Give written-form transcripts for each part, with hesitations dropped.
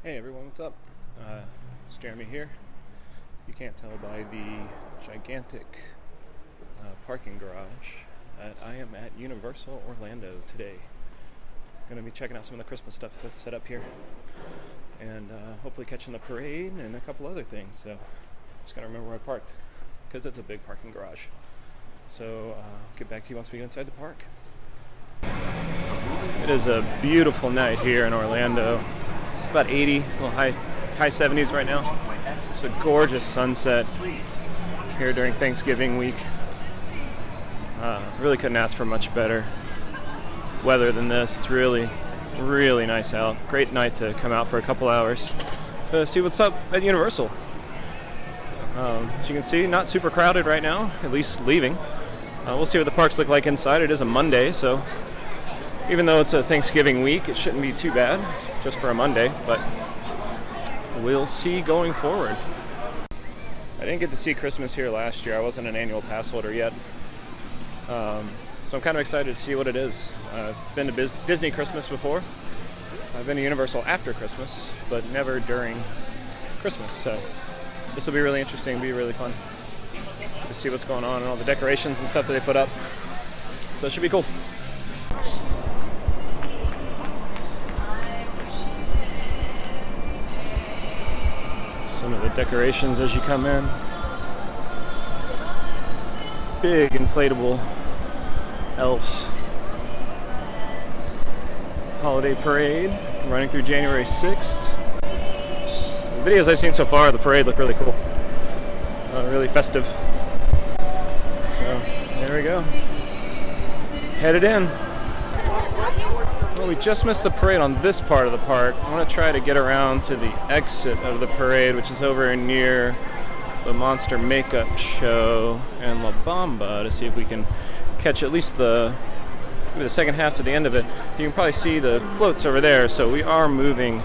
Hey everyone, what's up? It's Jeremy here. You can't tell by the gigantic parking garage that I am at Universal Orlando today. Going to be checking out some of the Christmas stuff that's set up here and hopefully catching the parade and a couple other things. So just got to remember where I parked because it's a big parking garage. So I'll get back to you once we get inside the park. It is a beautiful night here in Orlando. About 80, well, high 70s right now. It's a gorgeous sunset here during Thanksgiving week. Really couldn't ask for much better weather than this. It's really, really nice out. Great night to come out for a couple hours to see what's up at Universal. As you can see, not super crowded right now, at least leaving. We'll see what the parks look like inside. It is a Monday, so even though it's a Thanksgiving week, it shouldn't be too bad just for a Monday, but we'll see going forward. I didn't get to see Christmas here last year. I wasn't an annual pass holder yet. So I'm kind of excited to see what it is. I've been to Disney Christmas before. I've been to Universal after Christmas, but never during Christmas. So this will be really interesting, be really fun to see what's going on and all the decorations and stuff that they put up. So it should be cool. Some of the decorations as you come in. Big inflatable elves. Holiday parade running through January 6th. The videos I've seen so far of the parade look really cool. Really festive. So there we go. Headed in. Well, we just missed the parade on this part of the park. I want to try to get around to the exit of the parade, which is over near the Monster Makeup Show and La Bamba, to see if we can catch at least maybe the second half to the end of it. You can probably see the floats over there, so we are moving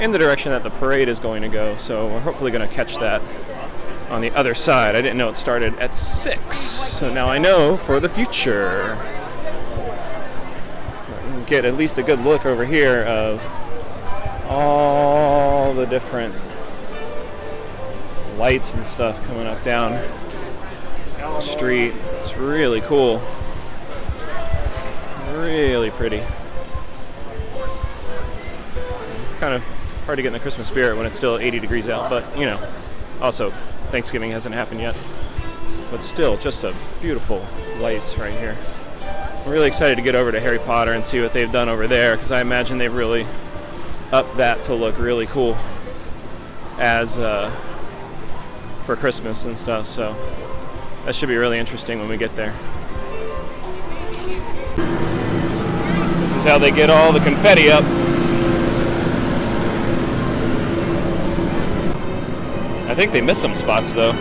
in the direction that the parade is going to go, so we're hopefully going to catch that on the other side. I didn't know it started at 6, so now I know for the future. Get at least a good look over here of all the different lights and stuff coming up down the street. It's really cool. Really pretty. It's kind of hard to get in the Christmas spirit when it's still 80 degrees out, but you know, also Thanksgiving hasn't happened yet. But still, just a beautiful lights right here. I'm really excited to get over to Harry Potter and see what they've done over there, because I imagine they've really upped that to look really cool as for Christmas and stuff, so that should be really interesting when we get there. This is how they get all the confetti up. I think they missed some spots though.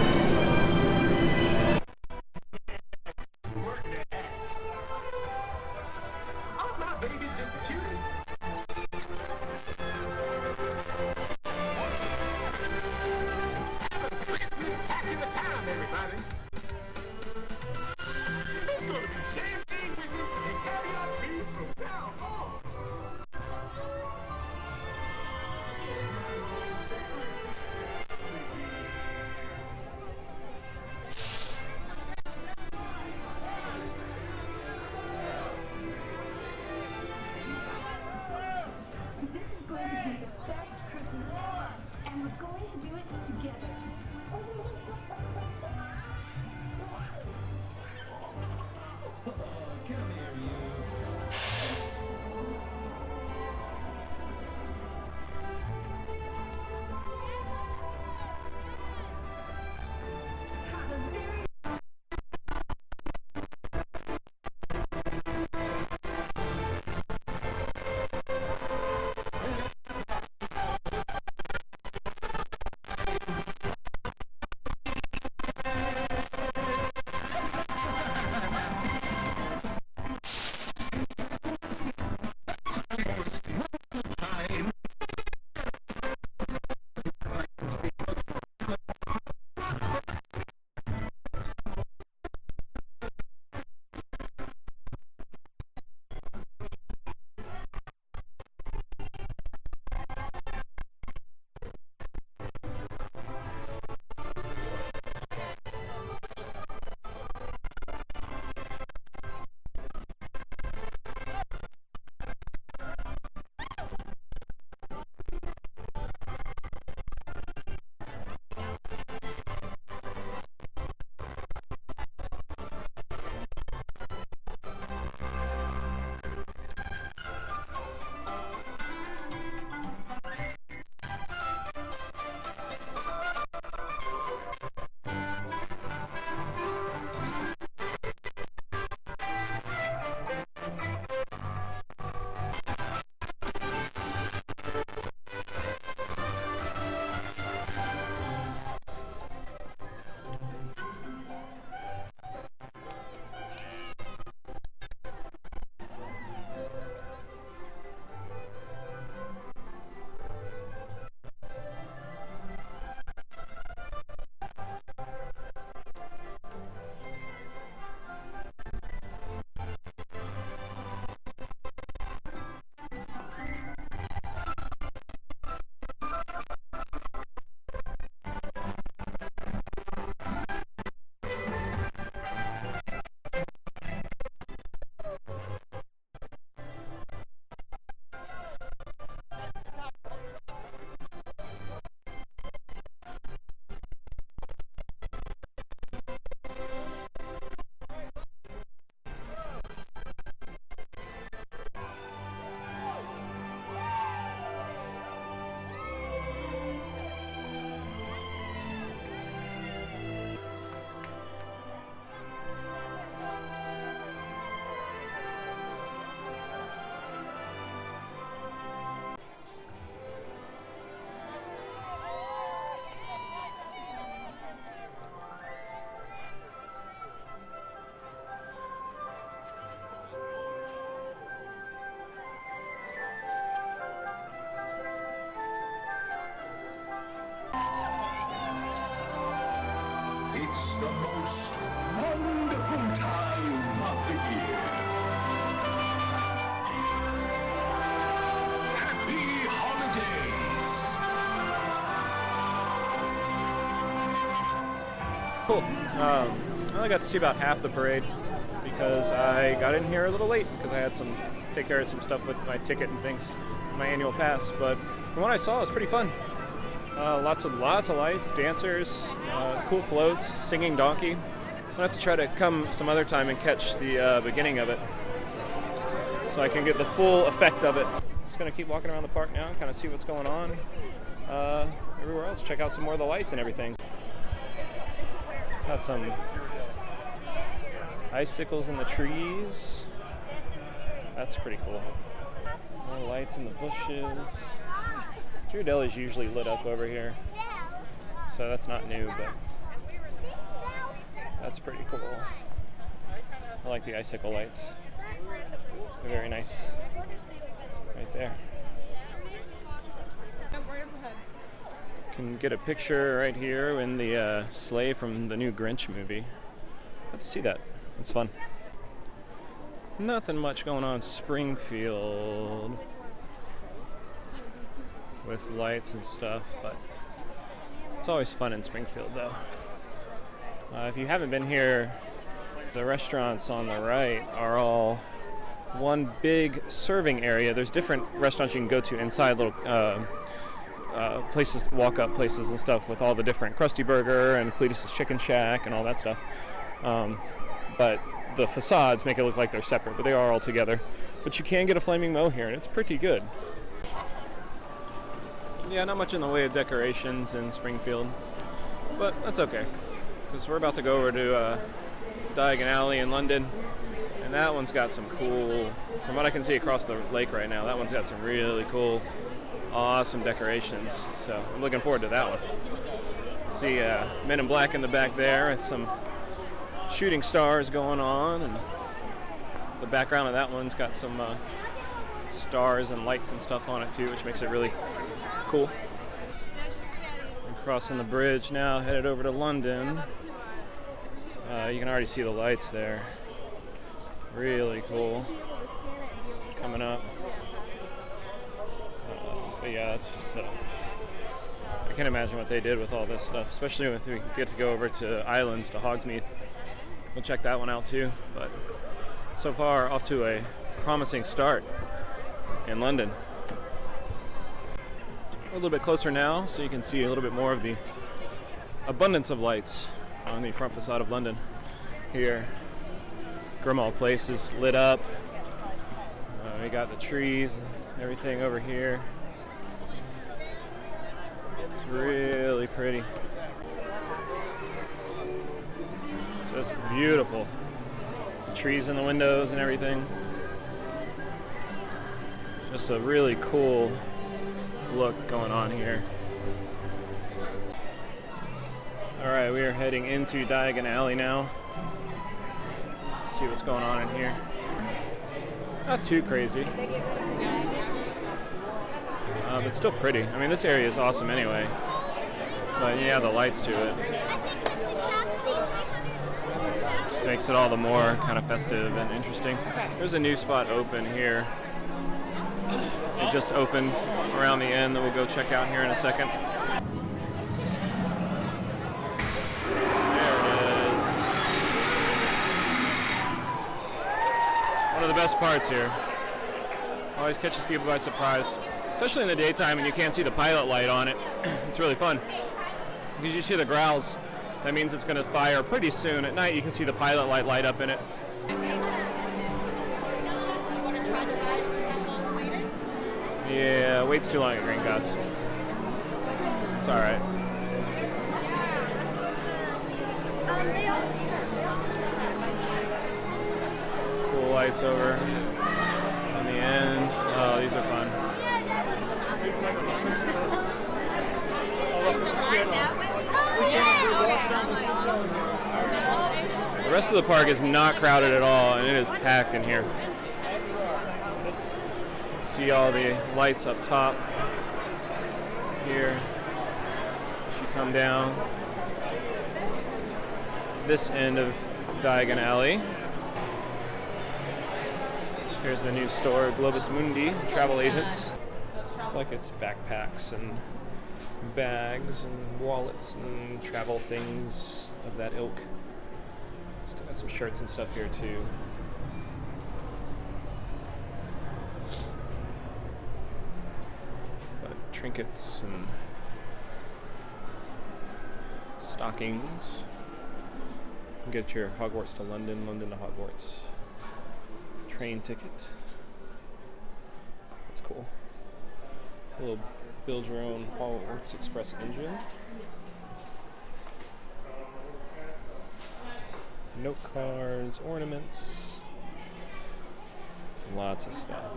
It's the most wonderful time of the year. Happy holidays! Cool. I only got to see about half the parade because I got in here a little late because I had to take care of some stuff with my ticket and things, my annual pass. But from what I saw, it was pretty fun. Lots of lights, dancers, cool floats, singing donkey. I'll have to try to come some other time and catch the beginning of it so I can get the full effect of it. Just gonna keep walking around the park now and kind of see what's going on everywhere else. Check out some more of the lights and everything. Got some icicles in the trees. That's pretty cool. More lights in the bushes. Ghirardelli is usually lit up over here, so that's not new, but that's pretty cool. I like the icicle lights. They're very nice right there. Can get a picture right here in the sleigh from the new Grinch movie. Got to see that. It's fun. Nothing much going on in Springfield with lights and stuff, but it's always fun in Springfield though. If you haven't been here, the restaurants on the right are all one big serving area. There's different restaurants you can go to inside, little places, walk-up places and stuff with all the different Krusty Burger and Cletus's Chicken Shack and all that stuff. But the facades make it look like they're separate, but they are all together. But you can get a Flaming Moe here, and it's pretty good. Yeah, not much in the way of decorations in Springfield, but that's okay, because we're about to go over to Diagon Alley in London, and that one's got some cool, from what I can see across the lake right now, that one's got some really cool, awesome decorations, so I'm looking forward to that one. See Men in Black in the back there with some shooting stars going on, and the background of that one's got some stars and lights and stuff on it too, which makes it really cool. I'm crossing the bridge now, headed over to London. You can already see the lights there. Really cool. Coming up. But yeah, it's just I can't imagine what they did with all this stuff, especially if we get to go over to Islands, to Hogsmeade. We'll check that one out too. But so far, off to a promising start in London. We're a little bit closer now, so you can see a little bit more of the abundance of lights on the front facade of London here. Grimmauld Place is lit up. We got the trees and everything over here. It's really pretty. Just beautiful. Trees in the windows and everything. Just a really cool look going on here. Alright, we are heading into Diagon Alley now. Let's see what's going on in here. Not too crazy. But still pretty. I mean, this area is awesome anyway. But yeah, the lights to it just makes it all the more kind of festive and interesting. There's a new spot open here. It just opened around the end that we'll go check out here in a second. There it is. One of the best parts here. Always catches people by surprise, especially in the daytime and you can't see the pilot light on it. It's really fun. Because you see the growls, that means it's going to fire pretty soon. At night you can see the pilot light up in it. Yeah, wait's too long at Gringotts. It's alright. Cool lights over on the end. Oh, these are fun. The rest of the park is not crowded at all, and it is packed in here. See all the lights up top here as you come down. this end of Diagon Alley. Here's the new store, Globus Mundi, travel agents. Looks like it's backpacks and bags and wallets and travel things of that ilk. Still got some shirts and stuff here too. But trinkets and stockings. You can get your Hogwarts to London, London to Hogwarts train ticket. That's cool. A little build your own Hogwarts Express engine. Note cards, ornaments, lots of stuff.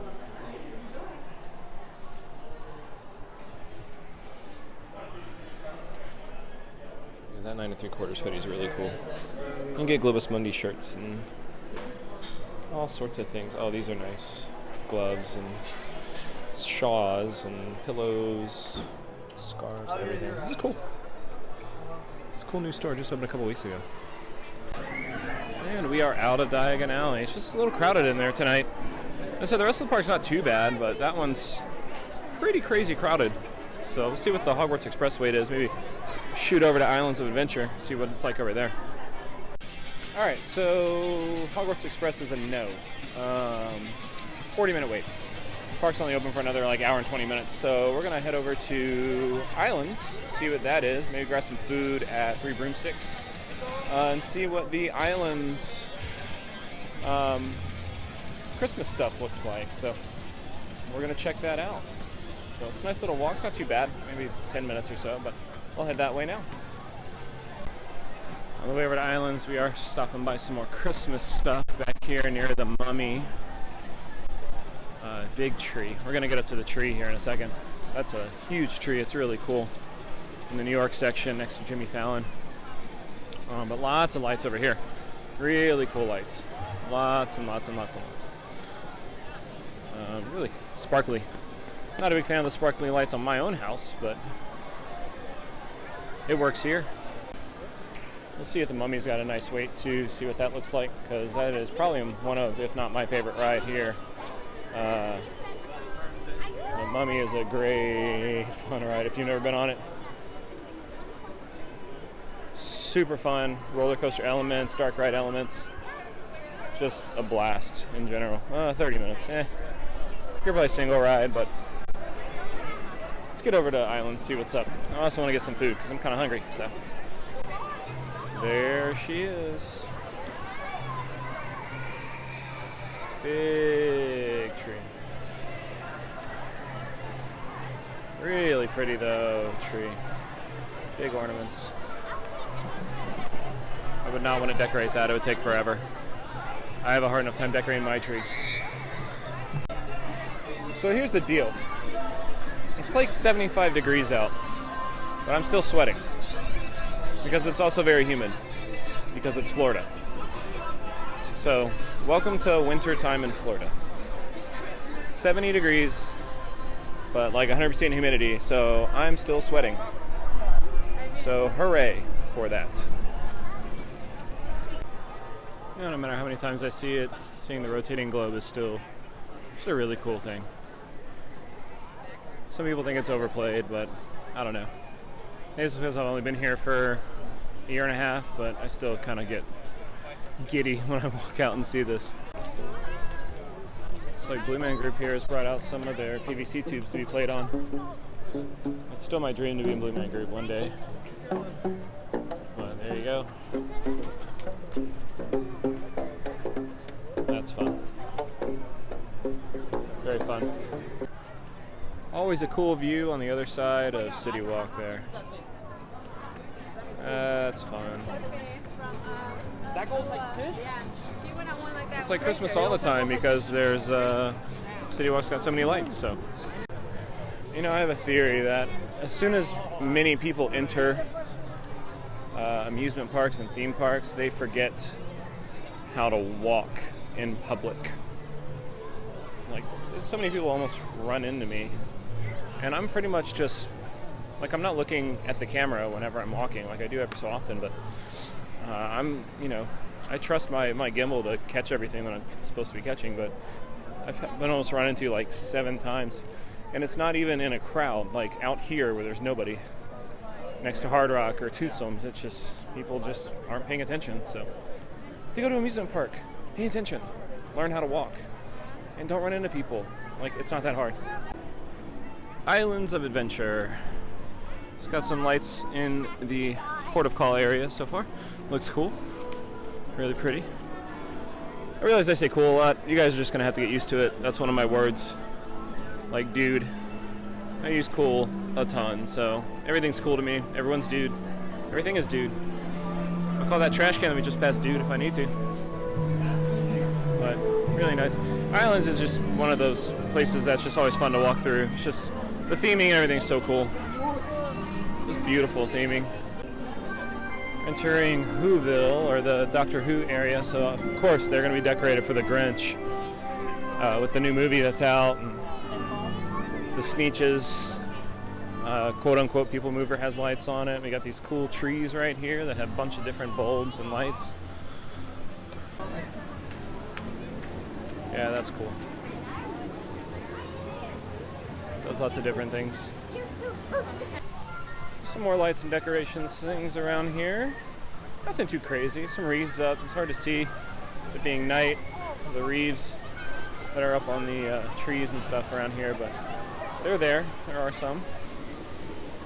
Yeah, that 9 3/4 hoodie is really cool. You can get Globus Mundi shirts and all sorts of things. Oh, these are nice. Gloves and shawls and pillows, scarves, everything. This is cool. It's a cool new store. Just opened a couple weeks ago. And we are out of Diagon Alley. It's just a little crowded in there tonight. I said the rest of the park's not too bad, but that one's pretty crazy crowded. So we'll see what the Hogwarts Express wait is. Maybe shoot over to Islands of Adventure, see what it's like over there. All right, so Hogwarts Express is a no. 40-minute wait. Park's only open for another hour and 20 minutes, so we're gonna head over to Islands, see what that is. Maybe grab some food at Three Broomsticks, and see what the Islands Christmas stuff looks like. So we're gonna check that out. So it's a nice little walk. It's not too bad, maybe 10 minutes or so, but we'll head that way now. On the way over to Islands, we are stopping by some more Christmas stuff back here near the Mummy. Big tree. We're going to get up to the tree here in a second. That's a huge tree. It's really cool. In the New York section next to Jimmy Fallon. But lots of lights over here. Really cool lights. Lots and lots and lots and lots. Really sparkly. Not a big fan of the sparkly lights on my own house, but it works here. We'll see if the Mummy's got a nice wait too, see what that looks like, because that is probably one of, if not my favorite ride here. The Mummy is a great fun ride if you've never been on it. Super fun, roller coaster elements, dark ride elements. Just a blast in general. 30 minutes, You're probably a single ride, but let's get over to Island, see what's up. I also want to get some food because I'm kind of hungry, so. There she is. Big tree. Really pretty though, tree. Big ornaments. I would not want to decorate that, it would take forever. I have a hard enough time decorating my tree. So here's the deal. It's like 75 degrees out, but I'm still sweating. Because it's also very humid, because it's Florida. So, welcome to winter time in Florida. 70 degrees, but 100% humidity, so I'm still sweating. So, hooray for that. No matter how many times I see it, seeing the rotating globe is still just a really cool thing. Some people think it's overplayed, but I don't know. Maybe it's because I've only been here for a year and a half, but I still kind of get giddy when I walk out and see this. Looks like Blue Man Group here has brought out some of their PVC tubes to be played on. It's still my dream to be in Blue Man Group one day. But there you go. That's fun. Very fun. Always a cool view on the other side of City Walk there. That's fun. That goes like this? It's like Christmas all the time because there's City Walk's got so many lights. So, I have a theory that as soon as many people enter amusement parks and theme parks, they forget how to walk in public. So many people almost run into me, and I'm pretty much just I'm not looking at the camera whenever I'm walking, like I do every so often, but I trust my gimbal to catch everything that I'm supposed to be catching, but I've been almost run into like 7 times, and it's not even in a crowd, like out here where there's nobody next to Hard Rock or Toothsomes. It's just people just aren't paying attention. So if you go to an amusement park, pay attention, learn how to walk, and don't run into people. Like, it's not that hard. Islands of Adventure. It's got some lights in the port of call area so far. Looks cool. Really pretty. I realize I say cool a lot. You guys are just going to have to get used to it. That's one of my words. Like, dude. I use cool a ton, so everything's cool to me. Everyone's dude. Everything is dude. I'll call that trash can that we just passed dude if I need to. But really nice. Islands is just one of those places that's just always fun to walk through. It's just the theming and everything's so cool. Just beautiful theming. Entering Whoville, or the Doctor Who area, so of course they're going to be decorated for the Grinch with the new movie that's out. And the Sneetches, quote-unquote People Mover has lights on it. We got these cool trees right here that have a bunch of different bulbs and lights. Yeah, that's cool. Does lots of different things. Some more lights and decorations things around here. Nothing too crazy. Some wreaths up. It's hard to see it being night. The wreaths that are up on the trees and stuff around here, but they're there. There are some.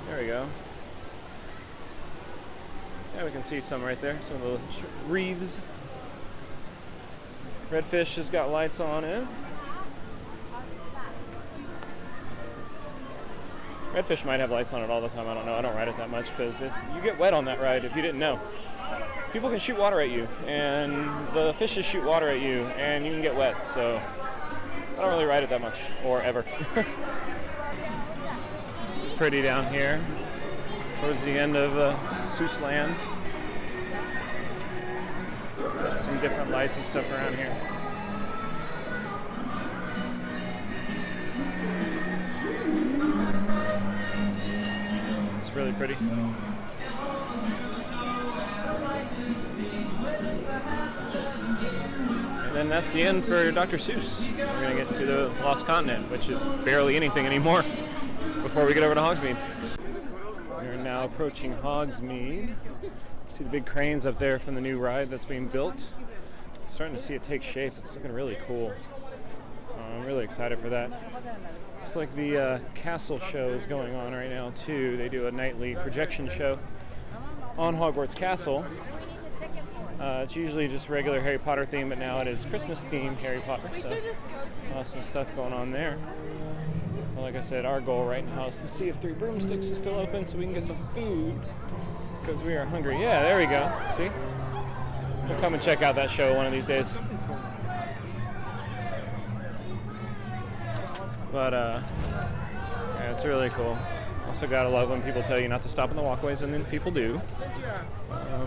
There we go. Yeah, we can see some right there. Some of the wreaths. Redfish has got lights on it. Redfish might have lights on it all the time. I don't know. I don't ride it that much because you get wet on that ride if you didn't know. People can shoot water at you, and the fishes shoot water at you, and you can get wet. So I don't really ride it that much, or ever. This is pretty down here, towards the end of Seuss Land. Got some different lights and stuff around here. It's really pretty. And then that's the end for Dr. Seuss. We're going to get to the Lost Continent, which is barely anything anymore before we get over to Hogsmeade. We're now approaching Hogsmeade. See the big cranes up there from the new ride that's being built. Starting to see it take shape. It's looking really cool. I'm really excited for that. Looks like the castle show is going on right now too. They do a nightly projection show on Hogwarts Castle. It's usually just regular Harry Potter theme, but now it is Christmas themed Harry Potter. So awesome stuff going on there. Well, like I said, our goal right now is to see if Three Broomsticks is still open so we can get some food because we are hungry. Yeah, there we go. See? We'll come and check out that show one of these days. But yeah, it's really cool. Also gotta love when people tell you not to stop in the walkways, and then people do.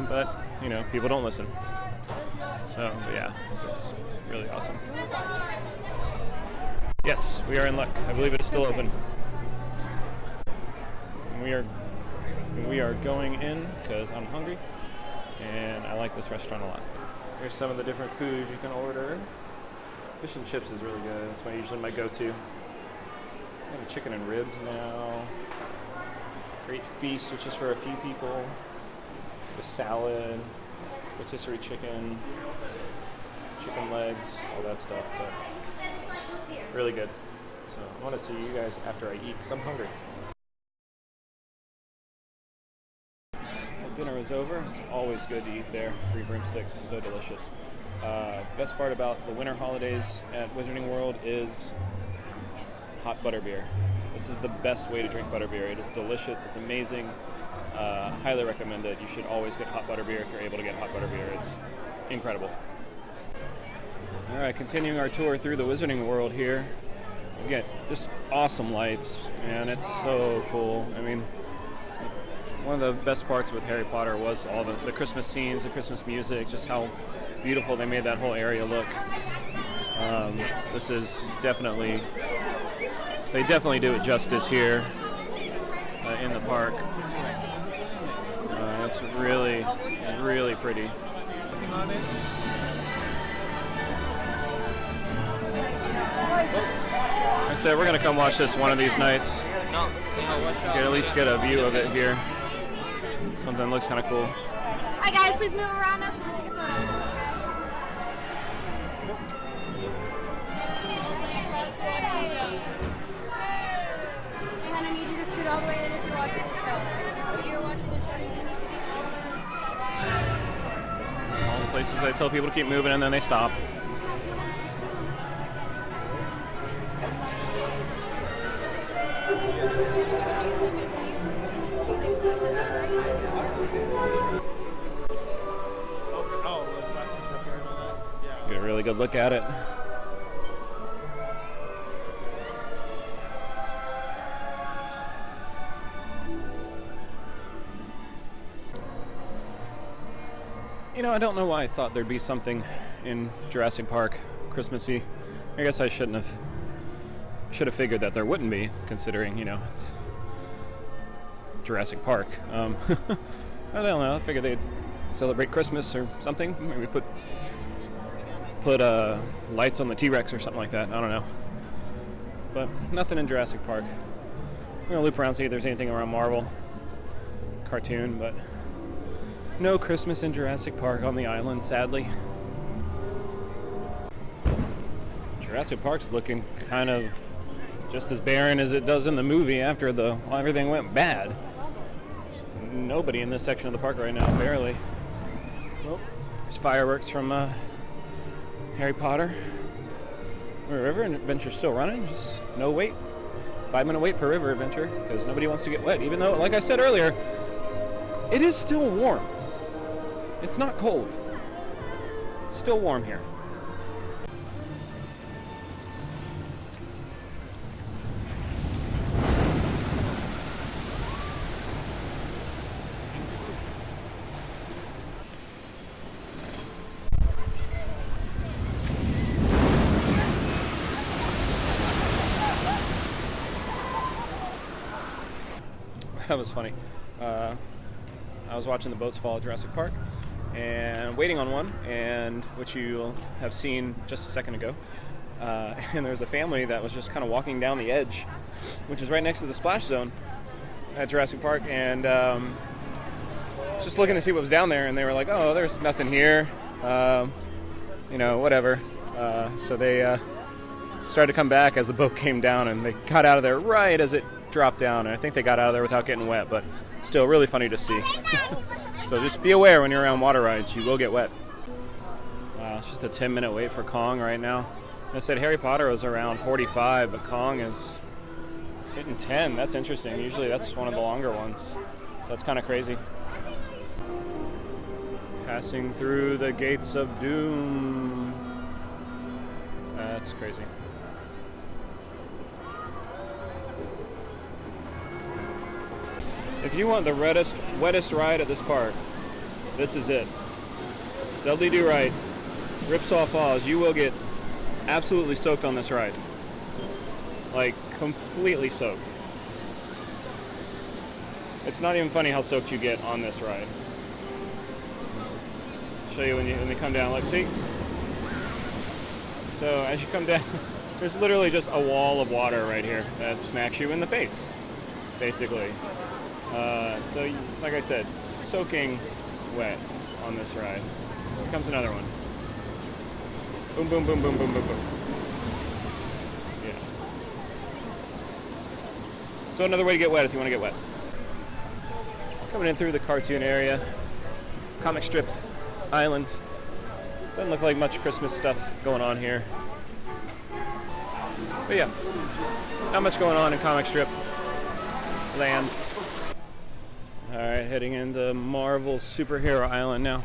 But you know, people don't listen. So yeah, it's really awesome. Yes, we are in luck. I believe it's still open. And we are going in because I'm hungry, and I like this restaurant a lot. Here's some of the different food you can order. Fish and chips is really good. That's usually my go-to. I have chicken and ribs now. Great feast, which is for a few people. A salad, rotisserie chicken, chicken legs, all that stuff. But really good. So I want to see you guys after I eat because I'm hungry. Well, dinner is over. It's always good to eat there. Three Broomsticks, so delicious. Best part about the winter holidays at Wizarding World is hot butterbeer. This is the best way to drink butterbeer. It is delicious. It's amazing. Highly recommend it. You should always get hot butterbeer if you're able to get hot butterbeer. It's incredible. All right, continuing our tour through the Wizarding World here. Again, just awesome lights, and it's so cool. I mean, one of the best parts with Harry Potter was all the Christmas scenes, the Christmas music, just how beautiful they made that whole area look. This is definitely, they definitely do it justice here in the park. It's really, really pretty. I said we're gonna come watch this one of these nights. At least get a view of it here. Something looks kind of cool. Hi guys, please move around us. I need you to scoot all the way in if you're watching the show. If you're watching the show, you need to be all the way. All the places I tell people to keep moving and then they stop. Get a really good look at it. You know, I don't know why I thought there'd be something in Jurassic Park Christmassy. I guess I should have figured that there wouldn't be, considering, you know, it's Jurassic Park. I don't know. I figured they'd celebrate Christmas or something. Maybe put lights on the T-Rex or something like that. I don't know. But nothing in Jurassic Park. I'm gonna loop around see if there's anything around Marvel cartoon, but no Christmas in Jurassic Park on the island, sadly. Jurassic Park's looking kind of just as barren as it does in the movie after everything went bad. Nobody in this section of the park right now, barely. Oh, there's fireworks from Harry Potter. River Adventure's still running, just no wait. 5-minute wait for River Adventure because nobody wants to get wet, even though, like I said earlier, it is still warm. It's not cold. It's still warm here. That was funny. I was watching the boats fall at Jurassic Park and waiting on one, and which you'll have seen just a second ago. And there was a family that was just kind of walking down the edge, which is right next to the splash zone at Jurassic Park, and just looking to see what was down there, and they were like, "Oh, there's nothing here," you know, whatever. So they started to come back as the boat came down, and they got out of there right as it dropped down, and I think they got out of there without getting wet, but still really funny to see. So just be aware when you're around water rides, you will get wet. Wow, it's just a 10-minute wait for Kong right now. I said Harry Potter was around 45, but Kong is hitting 10. That's interesting. Usually that's one of the longer ones. So that's kind of crazy. Passing through the gates of doom. That's crazy. If you want the wettest ride at this park, this is it. Dudley Do Right, Ripsaw Falls. You will get absolutely soaked on this ride. Like, completely soaked. It's not even funny how soaked you get on this ride. I'll show you when they come down. Look, see? So as you come down, there's literally just a wall of water right here that smacks you in the face, basically. So, like I said, soaking wet on this ride. Here comes another one. Boom, boom, boom, boom, boom, boom, boom. Yeah. So another way to get wet if you want to get wet. Coming in through the cartoon area, comic strip island. Doesn't look like much Christmas stuff going on here. But yeah, not much going on in comic strip land. Alright, heading into Marvel Superhero Island now.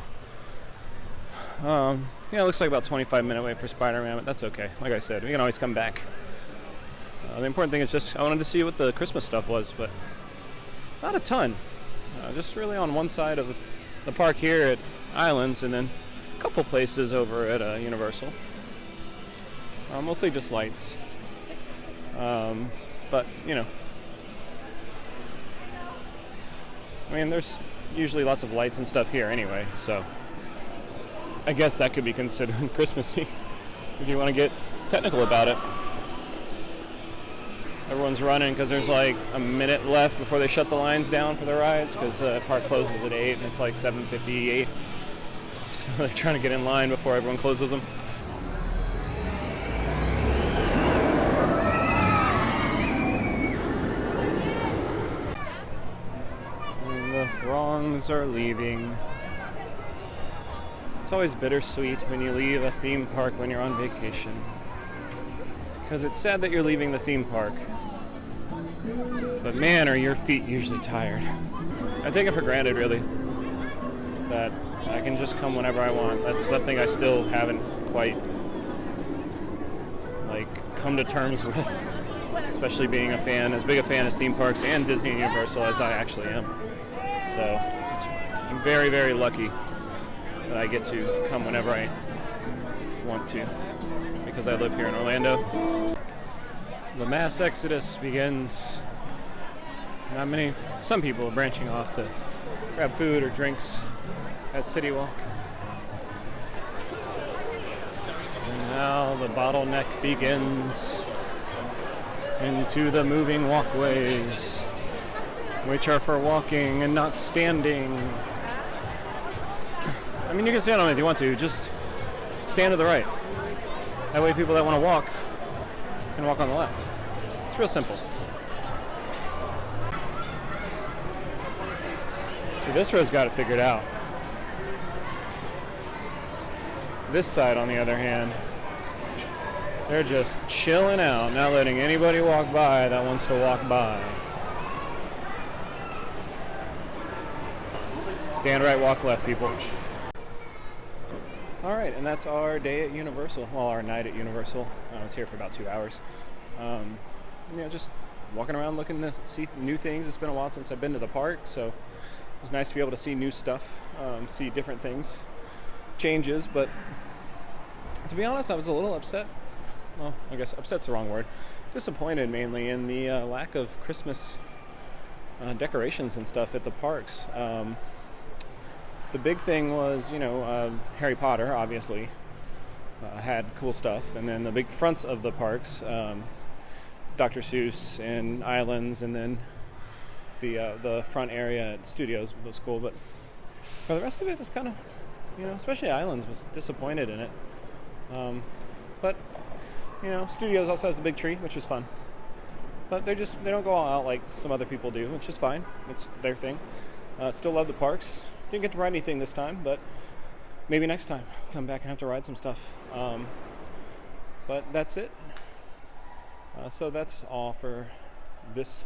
Yeah, it looks like about 25-minute wait for Spider-Man, but that's okay. Like I said, we can always come back. The important thing is just, I wanted to see what the Christmas stuff was, but not a ton. Just really on one side of the park here at Islands, and then a couple places over at Universal. Mostly just lights. But, you know, I mean, there's usually lots of lights and stuff here anyway, so I guess that could be considered Christmassy if you want to get technical about it. Everyone's running because there's like a minute left before they shut the lines down for the rides, because the park closes at 8 and it's like 7:58. So they're trying to get in line before everyone closes them. And the throngs are leaving. It's always bittersweet when you leave a theme park when you're on vacation, because it's sad that you're leaving the theme park, but man, are your feet usually tired. I take it for granted, really, that I can just come whenever I want. That's something I still haven't quite come to terms with, especially being a fan, as big a fan as theme parks and Disney and Universal as I actually am. So I'm very, very lucky that I get to come whenever I want to, because I live here in Orlando. The mass exodus begins. Some people are branching off to grab food or drinks at City Walk. And now the bottleneck begins into the moving walkways, which are for walking and not standing. I mean, you can stand on it if you want to, just stand to the right. That way people that want to walk can walk on the left. It's real simple. See, this row's got it figured out. This side, on the other hand, they're just chilling out, not letting anybody walk by that wants to walk by. Stand right, walk left, people. All right, and that's our day at Universal. Well, our night at Universal. I was here for about 2 hours. Just walking around looking to see new things. It's been a while since I've been to the park, so it was nice to be able to see new stuff, see different things, changes. But to be honest, I was a little upset. Well, I guess upset's the wrong word. Disappointed mainly in the lack of Christmas decorations and stuff at the parks. The big thing was, Harry Potter, obviously, had cool stuff. And then the big fronts of the parks, Dr. Seuss and Islands, and then the front area at Studios was cool. But for the rest of it was kind of, especially Islands, was disappointed in it. But Studios also has a big tree, which is fun. But they don't go all out like some other people do, which is fine. It's their thing. Still love the parks. Didn't get to ride anything this time, but maybe next time come back and have to ride some stuff. But that's it. So that's all for this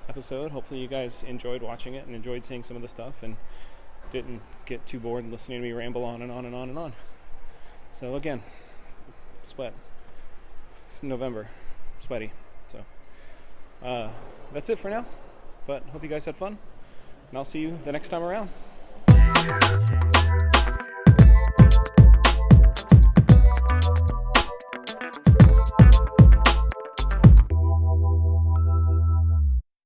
episode. Hopefully you guys enjoyed watching it and enjoyed seeing some of the stuff and didn't get too bored listening to me ramble on and on and on and on. So again, sweat. It's November. Sweaty. So that's it for now. But hope you guys had fun. And I'll see you the next time around.